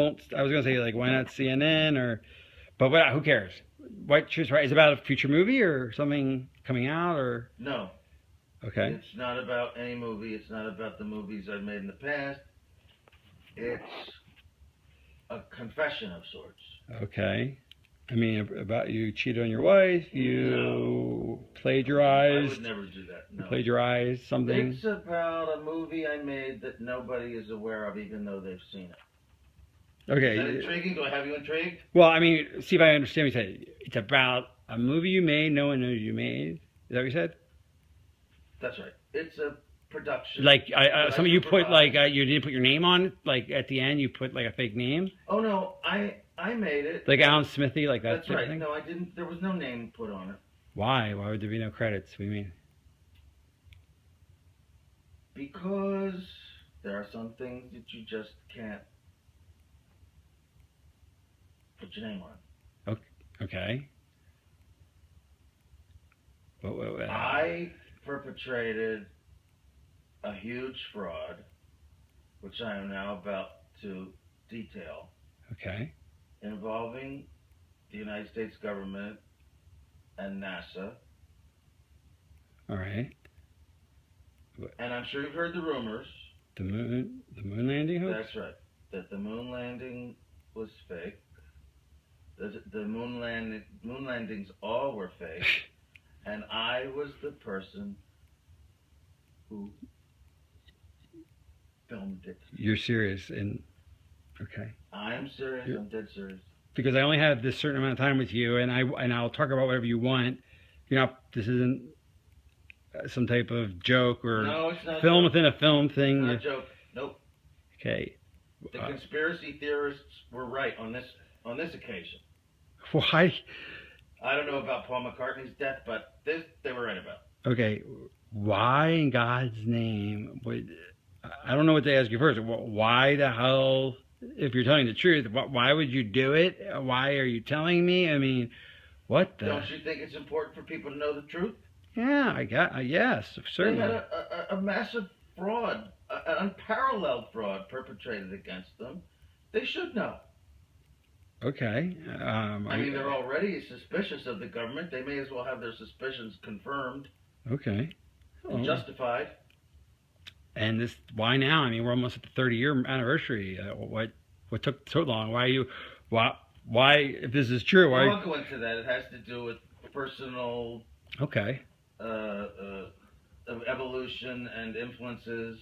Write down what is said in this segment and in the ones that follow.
I was gonna say like why not CNN or, but what? Who cares? White Choose Right is about a future movie or something coming out or No, okay, it's not about any movie. It's not about the movies I've made in the past. It's a confession of sorts. okay. I mean about you cheated on your wife, you No, I would plagiarized, never do that. you No. plagiarized something. It's about a movie I made that nobody is aware of, even though they've seen it. Is that Okay. intriguing? Do I have you intrigued? Well, I mean, see if I understand what you said. It's about a movie you made, no one knows you made. Is that what you said? That's right. It's a production. Like, that some I of you put like supervised. you didn't put your name on it. Like at the end, you put like a fake name, Oh no, I made it. like Alan Smithy, like that That's type of right. thing. No, I didn't. There was no name put on it Why? Why would there be no credits? What do you mean? because there are some things that you just can't put your name on. Okay. I perpetrated a huge fraud, which I am now about to detail, Okay. involving the United States government and NASA. All right. And I'm sure you've heard the rumors. The moon landing hoax. That's right. That the moon landing was fake. The moon landings all were fake. And I was the person who filmed it. You're serious and okay. I am serious. I'm dead serious. Because I only have this certain amount of time with you, and I'll talk about whatever you want. You know, this isn't some type of joke or No, it's not film a joke. within a film thing. It's not a joke. Nope. Okay. The conspiracy theorists were right on this occasion. Why? I don't know about Paul McCartney's death, but this they were right about. Okay. Why in God's name would I don't know what to ask you first. Why the hell, if you're telling the truth, why would you do it? Why are you telling me? I mean, what the? Don't you think it's important for people to know the truth? Yeah, I got. Yes, certainly. They had a massive fraud, an unparalleled fraud perpetrated against them. They should know. Okay. I mean, they're already suspicious of the government. They may as well have their suspicions confirmed okay. and justified. And this, why now? I mean, we're almost at the 30-year anniversary. What took so long? Why, if this is true, why? I won't go into that. It has to do with personal Okay. evolution and influences.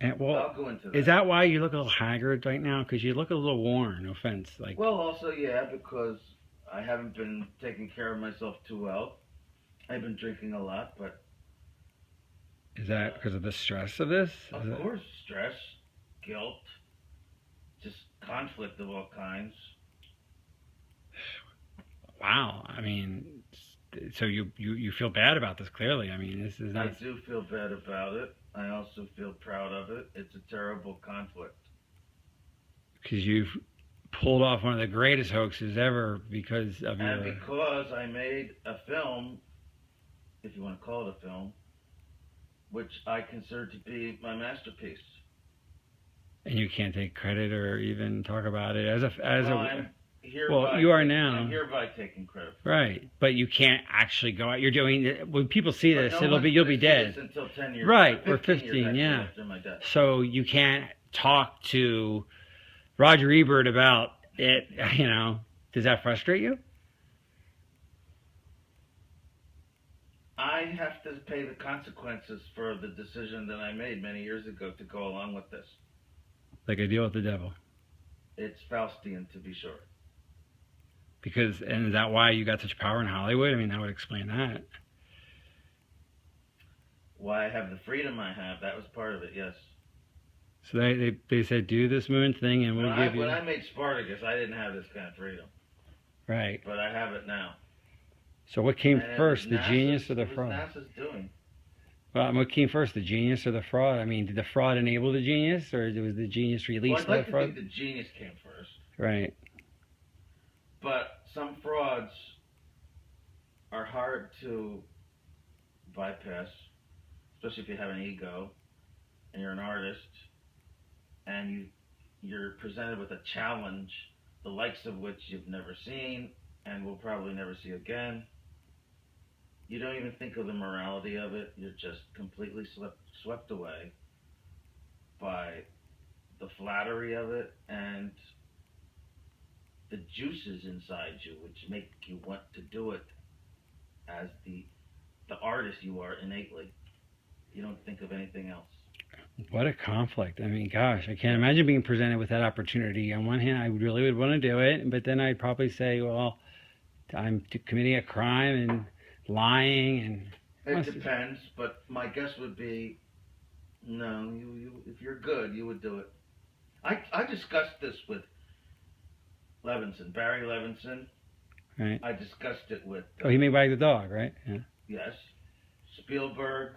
And well, I'll go into that. is that why you look a little haggard right now? Because you look a little worn. No offense. Like. Well, also, yeah, because I haven't been taking care of myself too well. I've been drinking a lot, but Is that because of the stress of this? of course, stress, guilt, just conflict of all kinds. Wow. I mean, so you feel bad about this clearly. I mean, this is I not. do feel bad about it. I also feel proud of it. It's a terrible conflict. Because you've pulled off one of the greatest hoaxes ever because of And your. because I made a film, if you want to call it a film, which I consider to be my masterpiece. And you can't take credit or even talk about it as I'm hereby, well, you are now. I'm hereby taking credit for Right, but you can't actually go out. You're doing when people see But this, no one's you'll be gonna see dead. this until 10 years, Right, or 15 15, years actually yeah. after my death. So you can't talk to Roger Ebert about it. You know, does that frustrate you? I have to pay the consequences for the decision that I made many years ago to go along with this. Like a deal with the devil. It's Faustian, to be sure. Because, and is that why you got such power in Hollywood? I mean, that would explain that. Why I have the freedom I have, that was part of it, yes. So they said, do this moon thing and we'll give you. When I made Spartacus, I didn't have this kind of freedom. Right. But I have it now. So what came And first, the NASA's- genius or the it was fraud? NASA's doing. Well, what came first, the genius or the fraud? I mean, did the fraud enable the genius, or was the genius Well, released I'd by like the to fraud? think the genius came first. Right. But some frauds are hard to bypass, especially if you have an ego and you're an artist and you you're presented with a challenge, the likes of which you've never seen and will probably never see again. You don't even think of the morality of it. You're just completely swept away by the flattery of it and the juices inside you, which make you want to do it as the artist you are innately. You don't think of anything else. What a conflict. I mean, gosh, I can't imagine being presented with that opportunity. On one hand, I really would want to do it, but then I'd probably say, well, I'm committing a crime and lying and... It depends, but my guess would be, no, you if you're good, you would do it. I discussed this with Levinson, Barry Levinson. Right. I discussed it with... Oh, he made Wag the Dog, right? Yeah. Yes. Spielberg,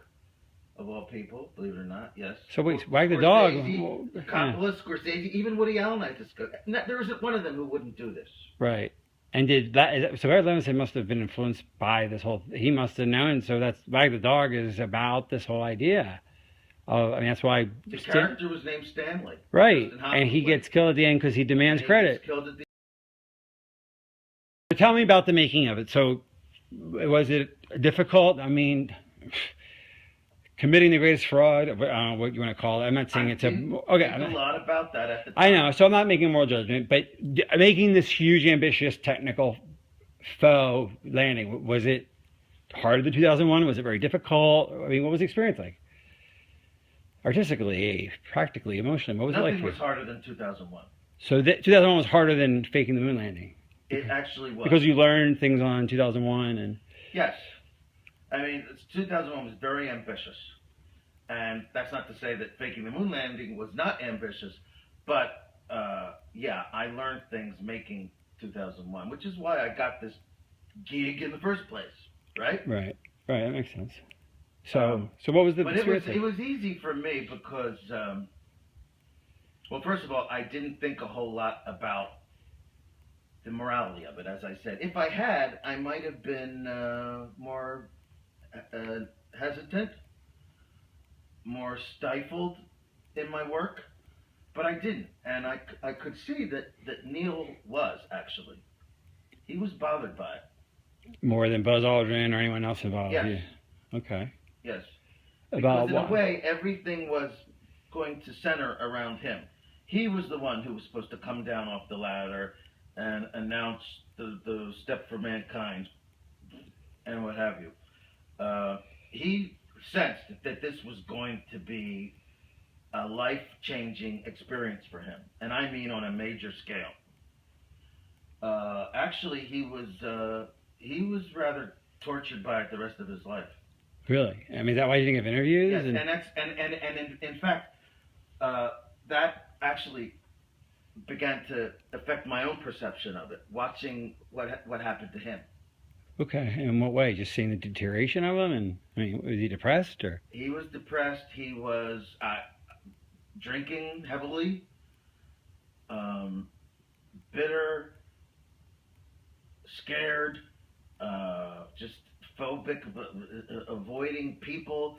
of all people, believe it or not, yes. So wait, Wag the Dog... Coppola, Scorsese, even Woody Allen I discussed. There isn't one of them who wouldn't do this. Right. And did that... So Barry Levinson must have been influenced by this whole... He must have known, so that's... Wag the Dog is about this whole idea. I mean, that's why... The character was named Stanley. Right. And he gets killed at the end because he demands credit. Tell me about the making of it. So, was it difficult? I mean, committing the greatest fraud, I don't know what you want to call it. I'm not saying it's a... Okay. A lot about that at the time. I know, so I'm not making a moral judgment, but making this huge, ambitious, technical faux landing, was it harder than 2001? Was it very difficult? I mean, what was the experience like? Artistically, practically, emotionally, what was it like for you? Nothing was harder than 2001. So 2001 was harder than faking the moon landing? It actually was. Because you learned things on 2001 and... Yes. I mean, 2001 was very ambitious. And that's not to say that faking the moon landing was not ambitious. But, yeah, I learned things making 2001, which is why I got this gig in the first place, right? Right. Right, that makes sense. So what was the... But it was easy for me because, well, first of all, I didn't think a whole lot about the morality of it, as I said. If I had, I might have been more hesitant, more stifled in my work, but I didn't. And I could see that Neil was, actually. He was bothered by it. More than Buzz Aldrin or anyone else involved? Yes. Yeah. Okay. Yes. About because in a way, everything was going to center around him. He was the one who was supposed to come down off the ladder and announce the step for mankind and what have you. He sensed that this was going to be a life-changing experience for him, and I mean on a major scale. Actually, he was rather tortured by it the rest of his life. Really? I mean, is that why you didn't give interviews? Yes, and in fact, that actually began to affect my own perception of it, watching what happened to him. Okay, in what way? Just seeing the deterioration of him? And I mean, was he depressed or? He was depressed. He was drinking heavily, bitter, scared, just phobic, avoiding people.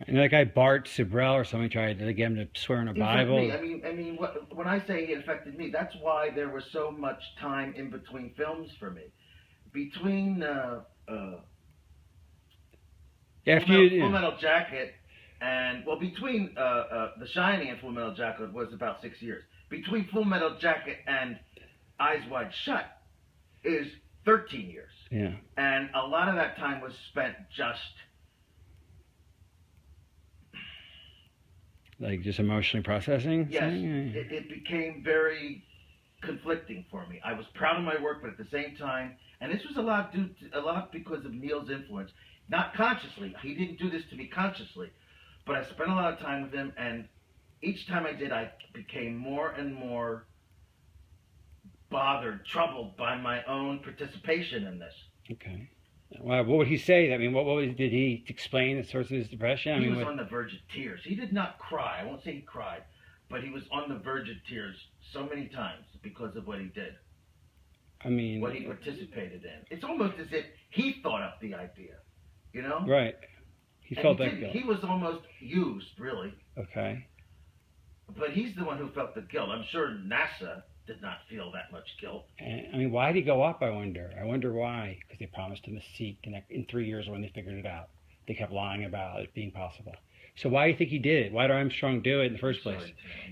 And that guy Bart Sibrel or somebody tried to get him to swear in a Bible. I mean, when I say he affected me, that's why there was so much time in between films for me. Between Full Metal Jacket and between The Shining and Full Metal Jacket was about 6 years. Between Full Metal Jacket and Eyes Wide Shut is 13 years. Yeah. And a lot of that time was spent just emotionally processing? Yes. It became very conflicting for me. I was proud of my work, but at the same time, and this was a lot because of Neil's influence. Not consciously. He didn't do this to me consciously. But I spent a lot of time with him, and each time I did, I became more and more bothered, troubled by my own participation in this. Okay. Well, what would he say? I mean, did he explain the source of his depression? He was on the verge of tears. He did not cry. I won't say he cried, but he was on the verge of tears so many times because of what he did. I mean, what he participated in. It's almost as if he thought up the idea, you know? Right. He felt that guilt. He was almost used, really. Okay. But he's the one who felt the guilt. I'm sure NASA did not feel that much guilt. And, I mean, why did he go up? I wonder why. Because they promised him a seat in 3 years when they figured it out. They kept lying about it being possible. So why do you think he did it? Why did Armstrong do it in the first place?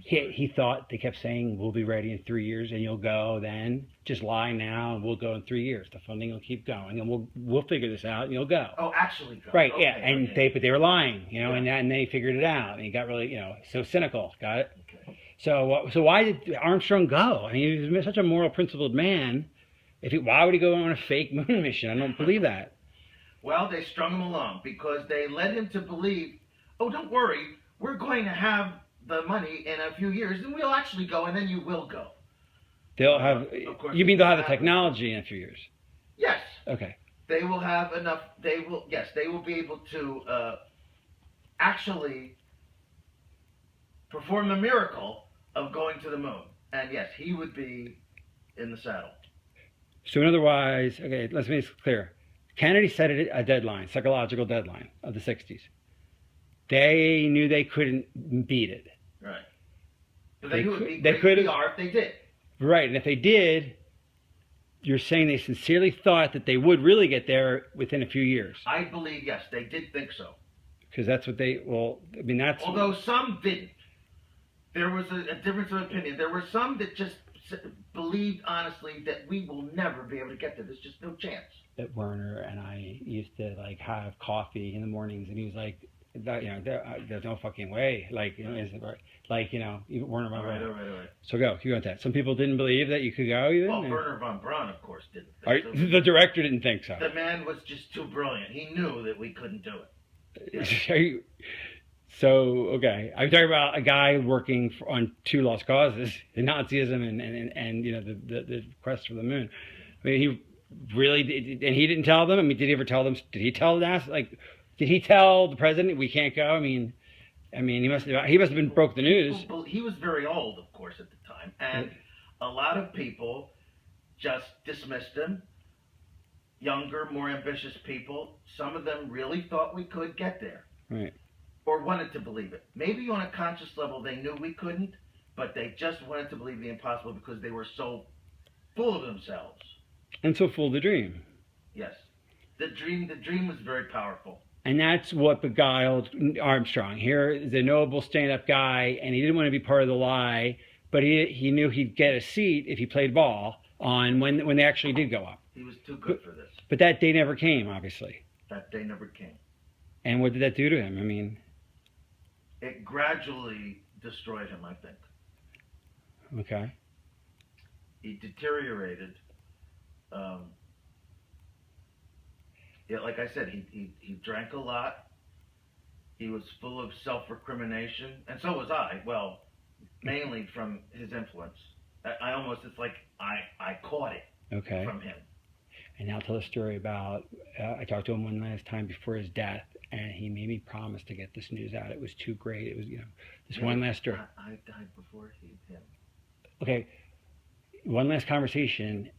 He thought, they kept saying, we'll be ready in 3 years and you'll go then. Just lie now and we'll go in 3 years. The funding will keep going and we'll figure this out and you'll go. Oh, actually go. Right, okay, yeah. And okay. they were lying, you know, Yeah. and they figured it out. And he got really, you know, so cynical. Got it? Okay. So why did Armstrong go? I mean, he was such a moral, principled man. Why would he go on a fake moon mission? I don't believe that. Well, they strung him along because they led him to believe, oh, don't worry, we're going to have the money in a few years and we'll actually go and then you will go. They'll have. Of course, You mean they'll have the technology in a few years? Yes. Okay. They will have enough. They will. Yes, they will be able to actually perform the miracle of going to the moon. And yes, he would be in the saddle. So in other words, okay, let's make this clear. Kennedy set a deadline, psychological deadline of the 60s. They knew they couldn't beat it. Right. But they would be they great could PR if they did. Right, and if they did, you're saying they sincerely thought that they would really get there within a few years. I believe, yes, they did think so. Because that's what they, well, I mean, that's... Although some didn't. There was a difference of opinion. There were some that just believed honestly that we will never be able to get there. There's just no chance. That Werner and I used to, like, have coffee in the mornings, and he was like, there's no fucking way. Like, you know, even Werner von Braun. All right. So keep going with that. Some people didn't believe that you could go even? Well, Werner von Braun, of course, didn't think so. The director didn't think so. The man was just too brilliant. He knew that we couldn't do it. Yeah. So, okay. I'm talking about a guy working on two lost causes, Nazism and you know, the quest for the moon. I mean, he really did, and he didn't tell them? I mean, did he ever tell them? Did he tell NASA? Like, did he tell the president we can't go? I mean, he must have been broke the news. He was very old, of course, at the time, and a lot of people just dismissed him. Younger, more ambitious people, some of them really thought we could get there. Right. Or wanted to believe it. Maybe on a conscious level they knew we couldn't, but they just wanted to believe the impossible because they were so full of themselves. And so full of the dream. Yes. The dream was very powerful. And that's what beguiled Armstrong. Here is a noble stand-up guy, and he didn't want to be part of the lie, but he knew he'd get a seat if he played ball on when they actually did go up. He was too good for this. But that day never came, obviously. That day never came. And what did that do to him? I mean... It gradually destroyed him, I think. Okay. He deteriorated. Yeah, like I said, he drank a lot. He was full of self-recrimination, and so was I. Well, mainly from his influence. I almost, it's like I caught it from him. And now tell a story about, I talked to him one last time before his death, and he made me promise to get this news out. It was too great. It was, this one last story. I died before him. Okay, one last conversation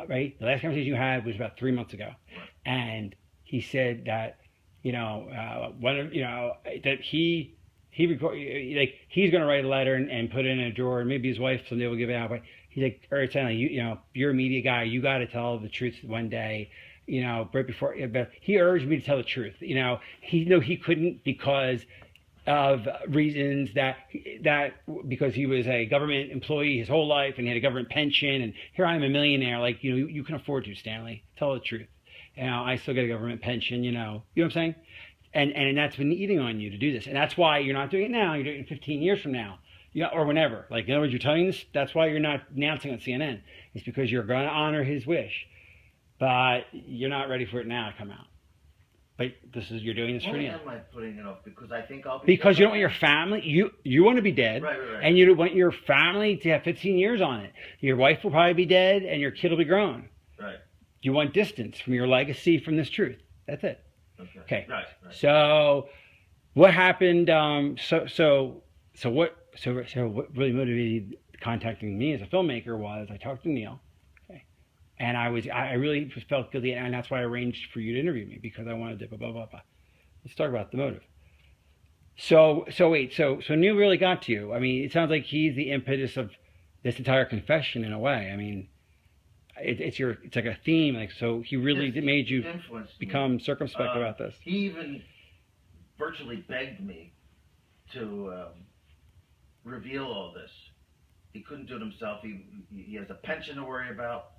right? The last conversation you had was about 3 months ago. Right. And he said that, that he he's going to write a letter and put it in a drawer, and maybe his wife someday will give it out. But he's like, all right, Stanley, you're a media guy. You got to tell the truth one day. Right before. But he urged me to tell the truth. He couldn't because of reasons that because he was a government employee his whole life and he had a government pension, and here I am a millionaire. Like, you can afford to, Stanley. Tell the truth. I still get a government pension. You know what I'm saying? And that's been eating on you to do this. And that's why you're not doing it now. You're doing it 15 years from now. Or whenever. Like, in other words, you're telling this. That's why you're not announcing on CNN. It's because you're going to honor his wish. But you're not ready for it now to come out. But you're doing this for Why Neil. am I putting it off? Because I think I'll be... Because you don't want your family... You want to be dead. Right. And you want your family to have 15 years on it. Your wife will probably be dead and your kid will be grown. Right. You want distance from your legacy from this truth. That's it. Okay. Right. So, what happened? So what really motivated contacting me as a filmmaker was I talked to Neil, okay, and I really felt guilty, and that's why I arranged for you to interview me, because I wanted to blah blah blah blah. Let's talk about the motive. So wait, so Neil really got to you. I mean, it sounds like he's the impetus of this entire confession in a way. I mean, it's like a theme. Like, so he really Yes, he made you influenced me. become circumspect about this. He even virtually begged me to reveal all this. He couldn't do it himself. He has a pension to worry about.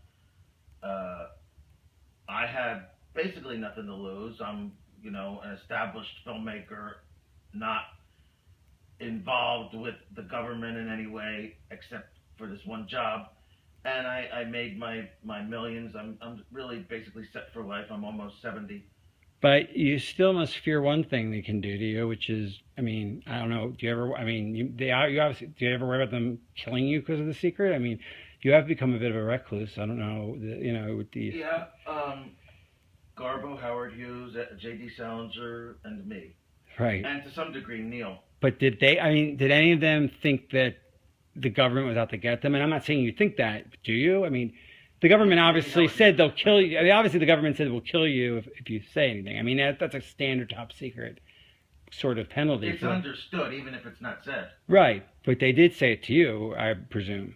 I had basically nothing to lose. I'm, an established filmmaker, not involved with the government in any way except for this one job. And I made my millions. I'm really basically set for life. I'm almost 70. But you still must fear one thing they can do to you, which is, I mean, I don't know. Do you ever? I mean, you obviously. Do you ever worry about them killing you because of the secret? I mean, you have become a bit of a recluse. I don't know. With the Yeah, Garbo, Howard Hughes, J.D. Salinger, and me, right. and to some degree Neil. But did they? I mean, did any of them think that the government was out to get them? And I'm not saying you think that, but do you? I mean, the government obviously said they'll kill you. I mean, obviously, the government said we'll kill you if you say anything. I mean, that's a standard top secret sort of penalty. It's understood, even if it's not said. Right, but they did say it to you, I presume.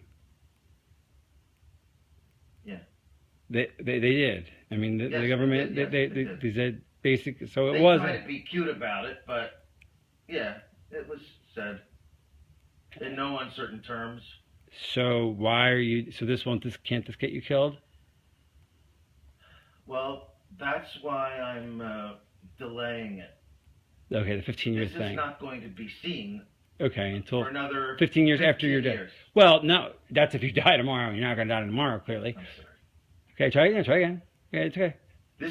Yeah. They did. I mean, the government they said basic. So it was. They tried to be cute about it, but yeah, it was said in no uncertain terms. So why are you? So can't this get you killed? Well, that's why I'm delaying it. Okay, the 15 years thing. This is not going to be seen. Okay, until for another 15 years after you're dead. Well, no, that's if you die tomorrow. You're not going to die tomorrow, clearly. I'm sorry. Okay, try again. Try again. Okay, it's okay.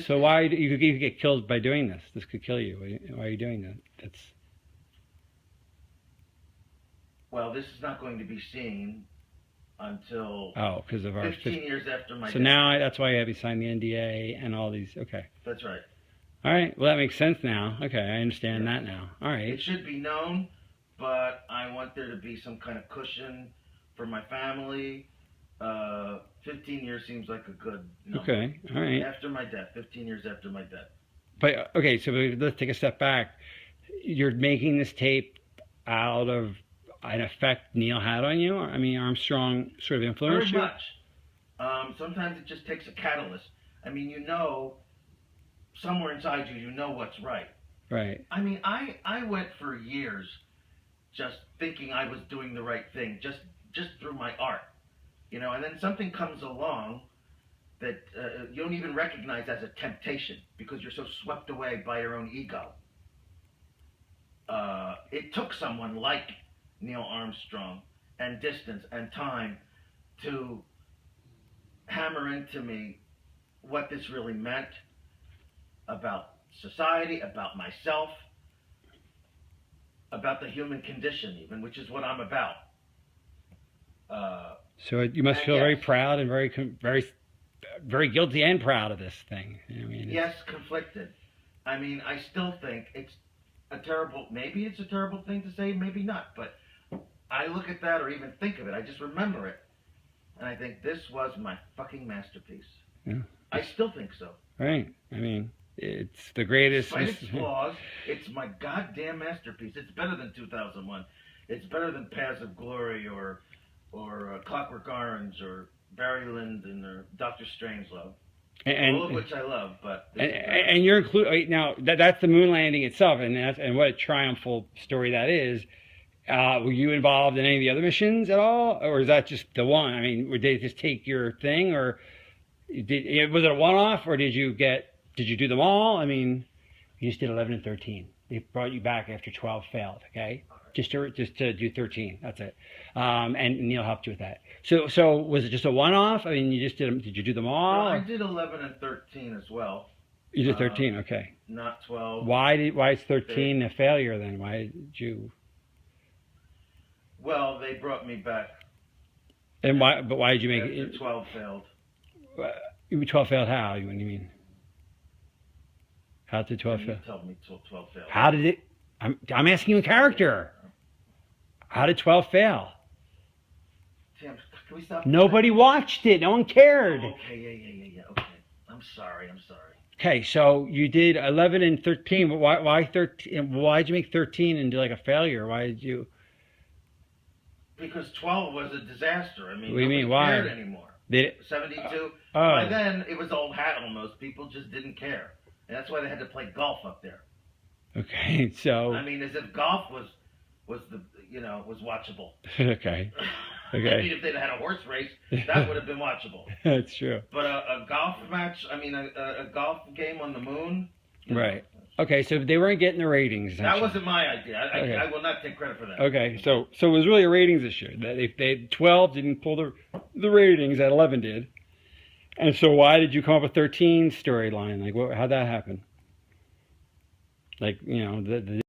So why you could get killed by doing this? This could kill you. Why are you doing that? That's. Well, this is not going to be seen until because of our 15 years after my death. So now that's why you have to sign the NDA and all these. Okay. That's right. All right. Well, that makes sense now. Okay, I understand that now. All right. It should be known, but I want there to be some kind of cushion for my family. 15 years seems like a good number. Okay. All right. After my death, 15 years after my death. But okay, so let's take a step back. You're making this tape out of an effect Neil had on you. I mean, Armstrong sort of influenced you. Very much. Sometimes it just takes a catalyst. I mean, somewhere inside you, what's right. Right. I mean, I went for years just thinking I was doing the right thing, just through my art, and then something comes along that you don't even recognize as a temptation because you're so swept away by your own ego. It took someone like Neil Armstrong and distance and time to hammer into me what this really meant about society, about myself, about the human condition even, which is what I'm about. So you must feel very proud and very guilty and proud of this thing. I mean, yes, conflicted. I mean, I still think maybe it's a terrible thing to say, maybe not, but I look at that or even think of it, I just remember it, and I think this was my fucking masterpiece. Yeah. I still think so. Right. I mean, it's the greatest. Despite its flaws, it's my goddamn masterpiece. It's better than 2001. It's better than Paths of Glory or Clockwork Orange or Barry Lyndon or Dr. Strangelove. All of which I love, but and you're included now. That's the moon landing itself, and what a triumphal story that is. Were you involved in any of the other missions at all, or is that just the one? I mean, would they just take your thing, or was it a one-off, or did you do them all? I mean, you just did 11 and 13. They brought you back after 12 failed. Okay, just to do 13. That's it. And Neil helped you with that. So was it just a one-off? I mean, you just did you do them all? Well, I did 11 and 13 as well. You did 13, okay. Not 12. Why is 13 a failure then? Why did you? Well, they brought me back. And why? But why did you make it? 12 failed. 12 failed how? What do you mean? How did 12 fail? You told me 12 failed. How did it? I'm asking you in character. How did 12 fail? Tim, can we stop? Nobody watched it. No one cared. Oh, okay, yeah. Okay. I'm sorry. Okay, so you did 11 and 13, but why 13? Why'd you make 13 and do like a failure? Why did you? Because 12 was a disaster. I What mean, do you mean? nobody cared Why? anymore. Did 72. By oh, then, it was old hat almost. People just didn't care, and that's why they had to play golf up there. okay, so I mean, as if golf was the was watchable. okay, I mean, okay, if they'd had a horse race, that would have been watchable. that's true. But a golf match, I mean, a golf game on the moon, Right. Okay, so they weren't getting the ratings. That wasn't my idea. Okay. I will not take credit for that. Okay, so it was really a ratings issue. That if they 12 didn't pull the ratings that 11 did, and so why did you come up with 13 storyline? Like, how'd that happen? Like, the